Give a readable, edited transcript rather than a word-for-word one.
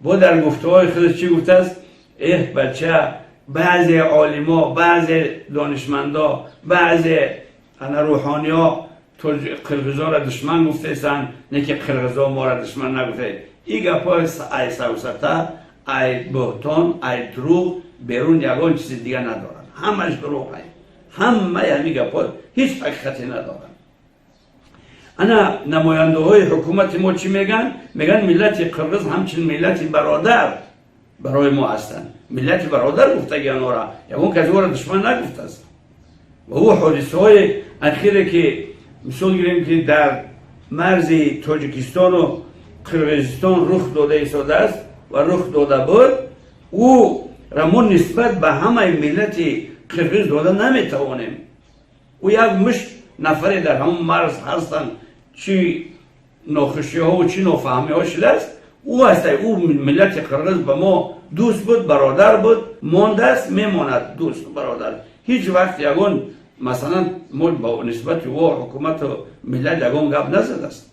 با در گفته های خودش چی گفته است؟ بچه بعضی عالما، بعضی دانشمندا، بعضی روحانی ها قرقیزا را دشمن گفته استن، نه که قرقیزا ما را دشمن نگفته. این گپ های ای سوسته، ای بهتان، ای دروغ، بیرون یگان چیز دیگه ندارن، همش دروغ های، همه همین گپ ها هیچ حقیقتی ندارن. انا نماینده های حکومت ما چی میگن؟ میگن ملت قرقیز همچنین ملت برادر برای ما هستند. ملت برادر گفته گیان را، یگان کسی را دشمن نگفته است. و او حادثه های اخیره که مثال گیریم که در مرز تاجیکستان و قرقیزستان رخ داده ایستاده است و رخ داده بود، او را ما نسبت به همه ملت قرقیز داده نمیتوانیم. او یک مشت نفری در همون مرز هستند، چی ناخوشی ها و چی نافهمی ها شده است. او هست، او ملت قرقیز به ما دوست بود، برادر بود، مانده است، میماند دوست برادر. هیچ وقت یگان مثلا ما با نسبت او حکومت و ملت یگان گپ نزده است.